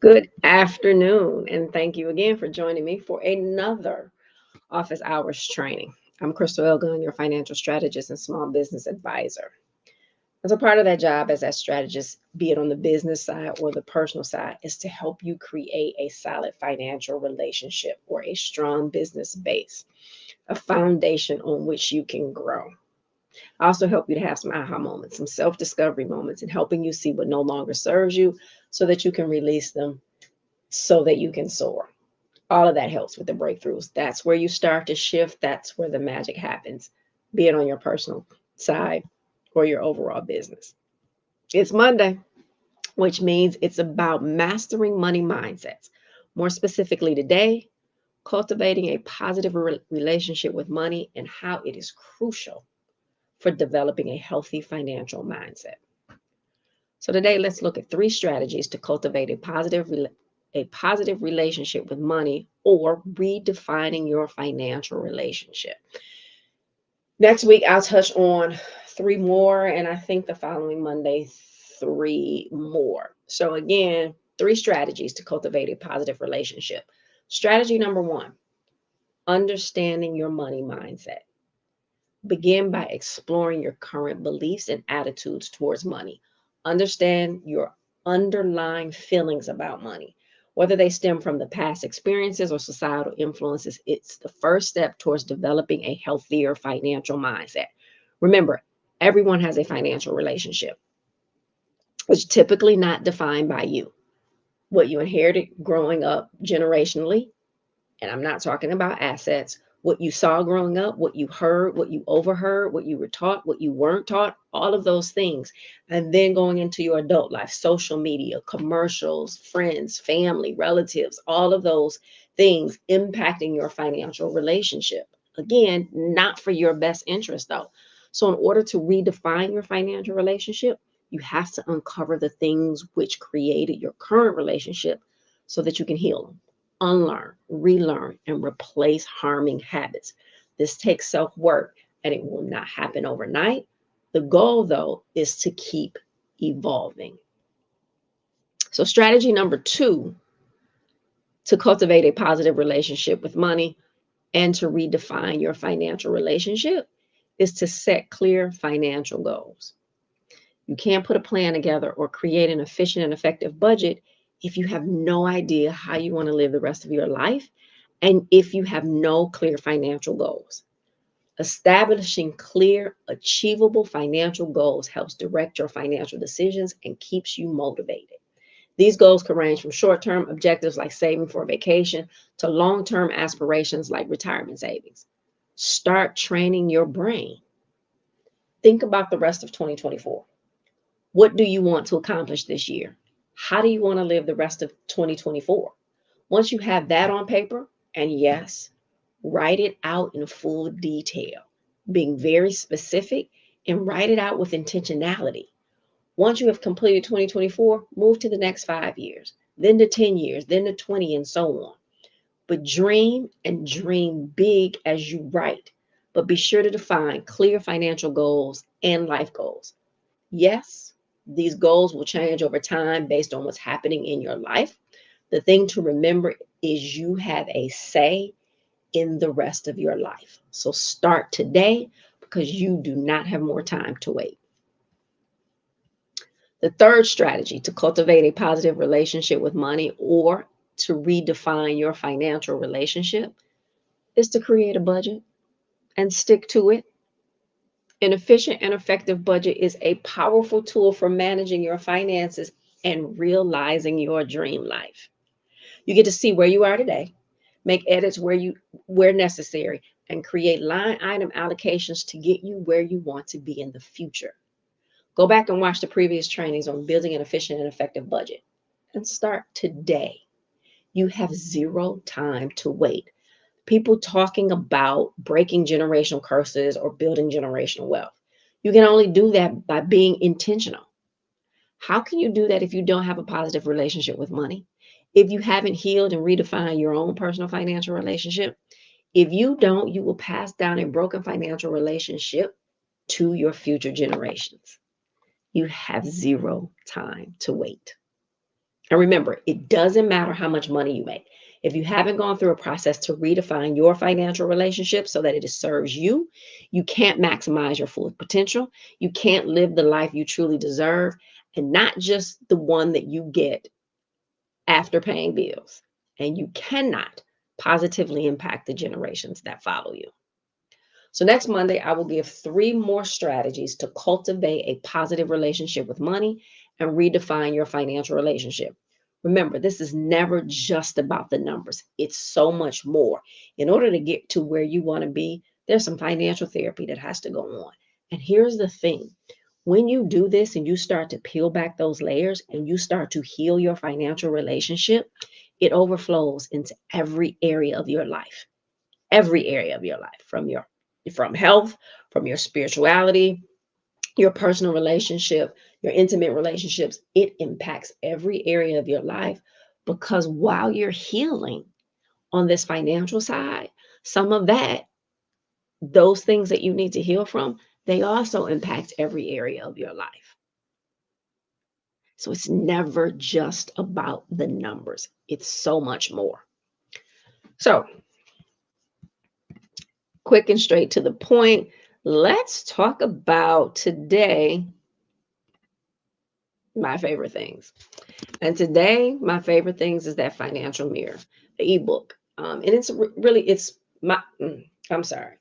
Good afternoon, and thank you again for joining me for another office hours training. I'm Crystal Elgun, your financial strategist and small business advisor. As a part of that job as that strategist, be it on the business side or the personal side, is to help you create a solid financial relationship or a strong business base, a foundation on which you can grow. I also help you to have some aha moments, some self-discovery moments, and helping you see what no longer serves you so that you can release them so that you can soar. All of that helps with the breakthroughs. That's where you start to shift. That's where the magic happens, be it on your personal side or your overall business. It's Monday, which means it's about mastering money mindsets. More specifically today, cultivating a positive relationship with money and how it is crucial for developing a healthy financial mindset. So today, let's look at 3 strategies to cultivate a positive relationship with money or redefining your financial relationship. Next week, I'll touch on 3 more, and I think the following Monday, 3 more. So again, 3 strategies to cultivate a positive relationship. Strategy number 1, understanding your money mindset. Begin by exploring your current beliefs and attitudes towards money. Understand your underlying feelings about money. Whether they stem from the past experiences or societal influences, it's the first step towards developing a healthier financial mindset. Remember, everyone has a financial relationship. It's typically not defined by you. What you inherited growing up generationally, and I'm not talking about assets, what you saw growing up, what you heard, what you overheard, what you were taught, what you weren't taught, all of those things. And then going into your adult life, social media, commercials, friends, family, relatives, all of those things impacting your financial relationship. Again, not for your best interest though. So in order to redefine your financial relationship, you have to uncover the things which created your current relationship so that you can heal them. Unlearn, relearn, and replace harming habits. This takes self-work and it will not happen overnight. The goal, though, is to keep evolving. So strategy number 2 to cultivate a positive relationship with money and to redefine your financial relationship is to set clear financial goals. You can't put a plan together or create an efficient and effective budget if you have no idea how you want to live the rest of your life and if you have no clear financial goals. Establishing clear, achievable financial goals helps direct your financial decisions and keeps you motivated. These goals can range from short-term objectives like saving for a vacation to long-term aspirations like retirement savings. Start training your brain. Think about the rest of 2024. What do you want to accomplish this year? How do you want to live the rest of 2024? Once you have that on paper, and yes, write it out in full detail, being very specific, and write it out with intentionality. Once you have completed 2024, move to the next 5 years, then to 10 years, then to 20, and so on. But dream and dream big as you write, but be sure to define clear financial goals and life goals. Yes, these goals will change over time based on what's happening in your life. The thing to remember is you have a say in the rest of your life. So start today because you do not have more time to wait. The third strategy to cultivate a positive relationship with money or to redefine your financial relationship is to create a budget and stick to it. An efficient and effective budget is a powerful tool for managing your finances and realizing your dream life. You get to see where you are today, Make edits where necessary, and create line item allocations to get you where you want to be in the future. Go back and watch the previous trainings on building an efficient and effective budget and start today. You have zero time to wait. People talking about breaking generational curses or building generational wealth. You can only do that by being intentional. How can you do that if you don't have a positive relationship with money? If you haven't healed and redefined your own personal financial relationship? If you don't, you will pass down a broken financial relationship to your future generations. You have zero time to wait. And remember, it doesn't matter how much money you make. If you haven't gone through a process to redefine your financial relationship so that it serves you, you can't maximize your full potential. You can't live the life you truly deserve, and not just the one that you get after paying bills. And you cannot positively impact the generations that follow you. So next Monday, I will give 3 more strategies to cultivate a positive relationship with money and redefine your financial relationship. Remember, this is never just about the numbers. It's so much more. In order to get to where you want to be, there's some financial therapy that has to go on. And here's the thing. When you do this and you start to peel back those layers and you start to heal your financial relationship, it overflows into every area of your life, from health, from your spirituality, your personal relationship, your intimate relationships. It impacts every area of your life, because while you're healing on this financial side, some of those things that you need to heal from, they also impact every area of your life. So it's never just about the numbers. It's so much more. So, quick and straight to the point, let's talk about today my favorite things. And today, my favorite things is that financial mirror, the ebook. And it's my, I'm sorry,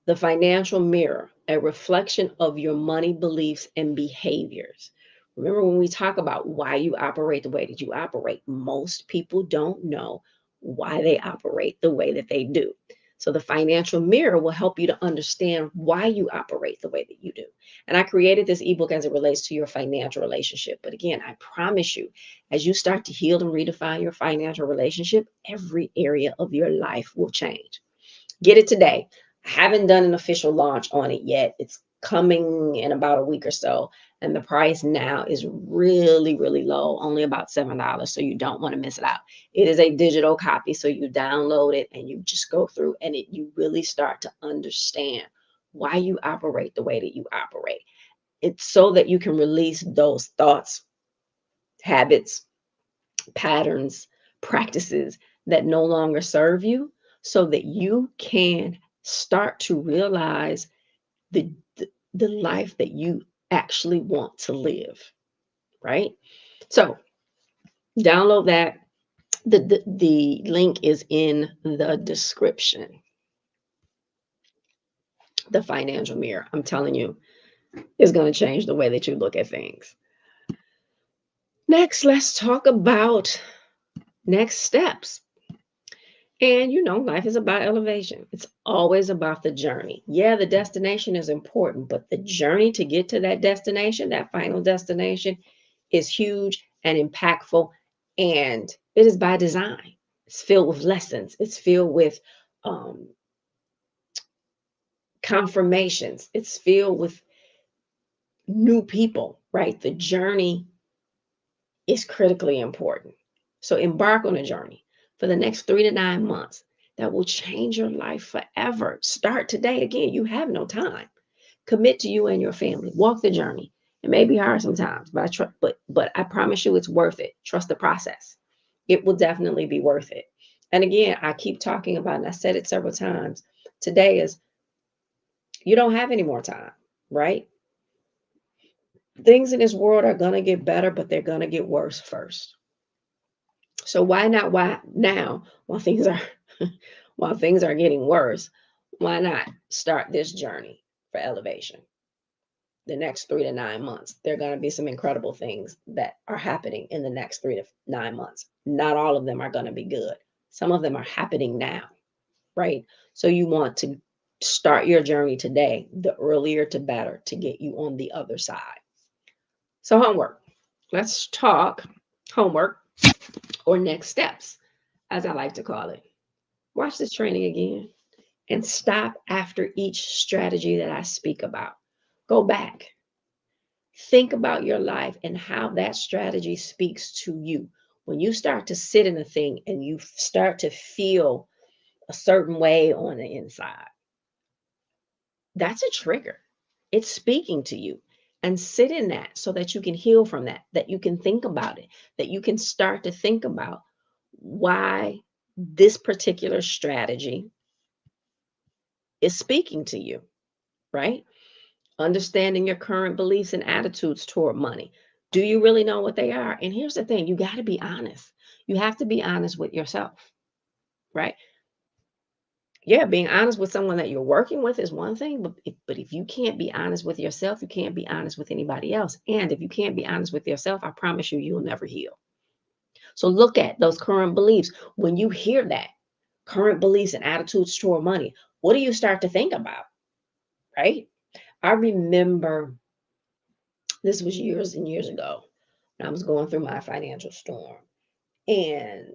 the financial mirror, a reflection of your money beliefs and behaviors. Remember, when we talk about why you operate the way that you operate, most people don't know why they operate the way that they do. So the financial mirror will help you to understand why you operate the way that you do. And I created this ebook as it relates to your financial relationship. But again, I promise you, as you start to heal and redefine your financial relationship, every area of your life will change. Get it today. I haven't done an official launch on it yet. It's coming in about a week or so. And the price now is really, really low, only about $7. So you don't want to miss it out. It is a digital copy. So you download it and you just go through and you really start to understand why you operate the way that you operate. It's so that you can release those thoughts, habits, patterns, practices that no longer serve you, so that you can start to realize the life that you actually want to live, right? So download that. The link is in the description. The financial mirror, I'm telling you, is going to change the way that you look at things. Next, let's talk about next steps. And life is about elevation. It's always about the journey. Yeah, the destination is important, but the journey to get to that destination, that final destination, is huge and impactful. And it is by design. It's filled with lessons, it's filled with um, confirmations, it's filled with new people, right? The journey is critically important. So embark on a journey for the next 3 to 9 months that will change your life forever. Start today. Again, you have no time. Commit to you and your family. Walk the journey. It may be hard sometimes, but I promise you it's worth it. Trust the process. It will definitely be worth it. And again, I keep talking about, and I said it several times, today is, you don't have any more time, right? Things in this world are going to get better, but they're going to get worse first. So why now, while things are while things are getting worse, why not start this journey for elevation? The next 3 to 9 months, there are going to be some incredible things that are happening in the next 3 to 9 months. Not all of them are going to be good. Some of them are happening now, right? So you want to start your journey today, the earlier to better, to get you on the other side. So homework. Let's talk homework, or next steps, as I like to call it. Watch this training again and stop after each strategy that I speak about. Go back. Think about your life and how that strategy speaks to you. When you start to sit in a thing and you start to feel a certain way on the inside, that's a trigger. It's speaking to you. And sit in that so that you can heal from that, that you can think about it, that you can start to think about why this particular strategy is speaking to you, right? Understanding your current beliefs and attitudes toward money. Do you really know what they are? And here's the thing, you got to be honest. You have to be honest with yourself, right? Yeah, being honest with someone that you're working with is one thing, but if you can't be honest with yourself, you can't be honest with anybody else. And if you can't be honest with yourself, I promise you, you'll never heal. So look at those current beliefs. When you hear that, current beliefs and attitudes toward money, what do you start to think about, right? I remember this was years and years ago when I was going through my financial storm. And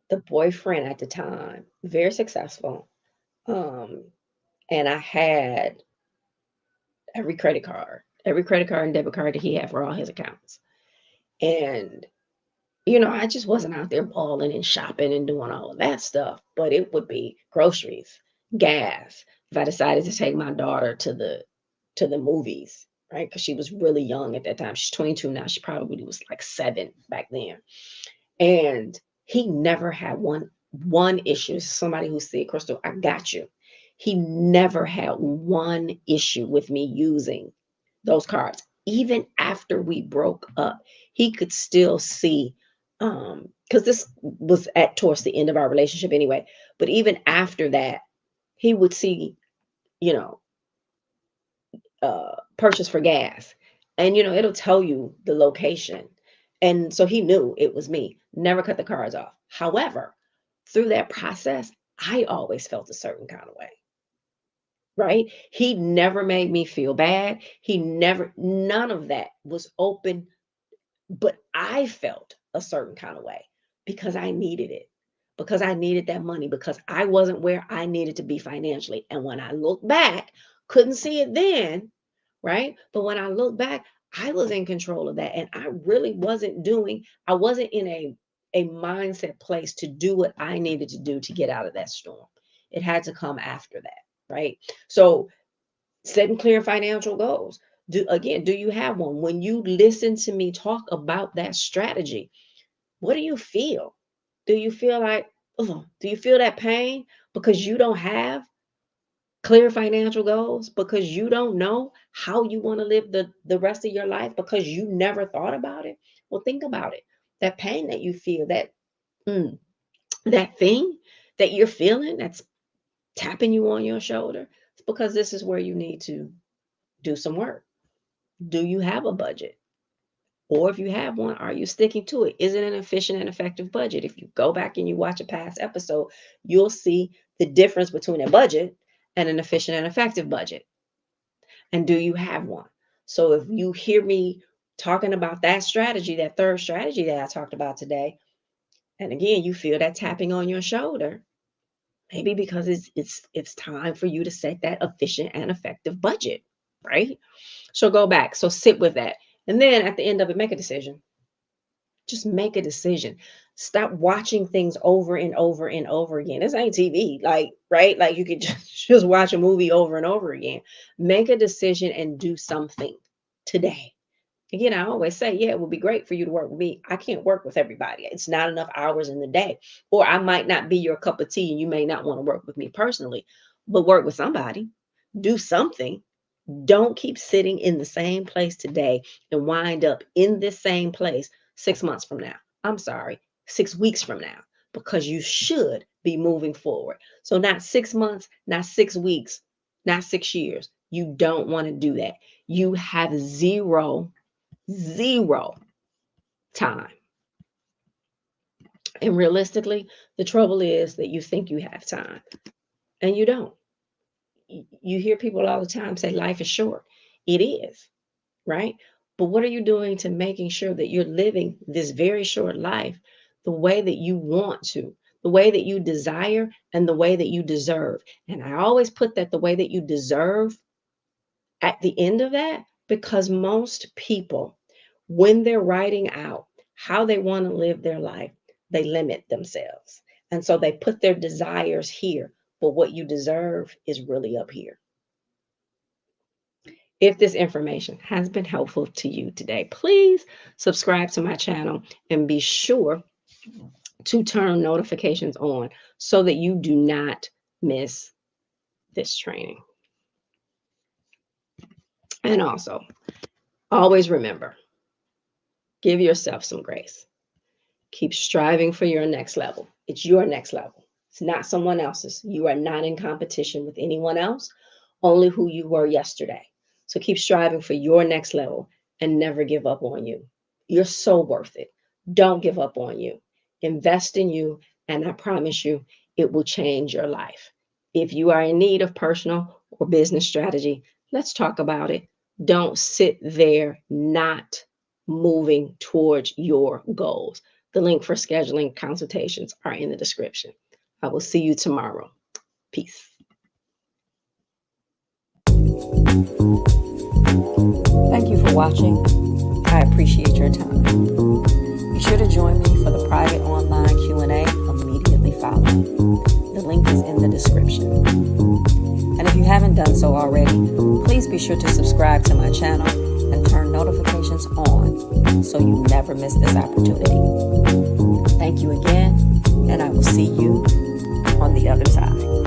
the boyfriend at the time, very successful, um, and I had every credit card and debit card that he had for all his accounts. And, I just wasn't out there balling and shopping and doing all of that stuff, but it would be groceries, gas. If I decided to take my daughter to the movies, right? Because she was really young at that time. She's 22 now. She probably was like 7 back then. And he never had one issue. Somebody who said, Crystal, I got you. He never had one issue with me using those cards. Even after we broke up, he could still see, because this was at towards the end of our relationship anyway. But even after that, he would see, you know, purchase for gas, and it'll tell you the location. And so he knew it was me. Never cut the cards off. However, through that process, I always felt a certain kind of way, right? He never made me feel bad. He never, none of that was open, but I felt a certain kind of way because I needed it, because I needed that money, because I wasn't where I needed to be financially. And when I look back, couldn't see it then, right? But when I look back, I was in control of that. And I really I wasn't in a mindset place to do what I needed to do to get out of that storm. It had to come after that, right? So setting clear financial goals. Do you have one? When you listen to me talk about that strategy, what do you feel? Do you feel like, oh, do you feel that pain because you don't have clear financial goals, because you don't know how you want to live the rest of your life, because you never thought about it? Well, think about it. That pain that you feel, mm, that thing that you're feeling that's tapping you on your shoulder, it's because this is where you need to do some work. Do you have a budget? Or if you have one, are you sticking to it? Is it an efficient and effective budget? If you go back and you watch a past episode, you'll see the difference between a budget and an efficient and effective budget. And do you have one? So if you hear me talking about that strategy, that third strategy that I talked about today, and again, you feel that tapping on your shoulder, maybe because it's time for you to set that efficient and effective budget, right? So go back. So sit with that. And then at the end of it, make a decision. Just make a decision. Stop watching things over and over and over again. This ain't TV, like, right? Like you could just watch a movie over and over again. Make a decision and do something today. Again, I always say, yeah, it would be great for you to work with me. I can't work with everybody. It's not enough hours in the day. Or I might not be your cup of tea and you may not want to work with me personally, but work with somebody. Do something. Don't keep sitting in the same place today and wind up in this same place 6 months from now. I'm sorry, 6 weeks from now, because you should be moving forward. So, not 6 months, not 6 weeks, not 6 years. You don't want to do that. You have zero time And realistically, the trouble is that you think you have time and you don't. You hear people all the time say life is short. It is, right? But what are you doing to making sure that you're living this very short life the way that you want to, the way that you desire, and the way that you deserve? And I always put that the way that you deserve at the end of that, because most people, when they're writing out how they want to live their life, they limit themselves. And so they put their desires here, but what you deserve is really up here. If this information has been helpful to you today, please subscribe to my channel and be sure to turn notifications on so that you do not miss this training. And also, always remember, give yourself some grace. Keep striving for your next level. It's your next level. It's not someone else's. You are not in competition with anyone else, only who you were yesterday. So keep striving for your next level and never give up on you. You're so worth it. Don't give up on you. Invest in you, and I promise you, it will change your life. If you are in need of personal or business strategy, let's talk about it. Don't sit there not moving towards your goals. The link for scheduling consultations are in the description. I will see you tomorrow. Peace. Thank you for watching. I appreciate your time. Be sure to join me for the private online Q&A immediately following. The link is in the description. And if you haven't done so already, please be sure to subscribe to my channel and turn notifications on so you never miss this opportunity. Thank you again, and I will see you on the other side.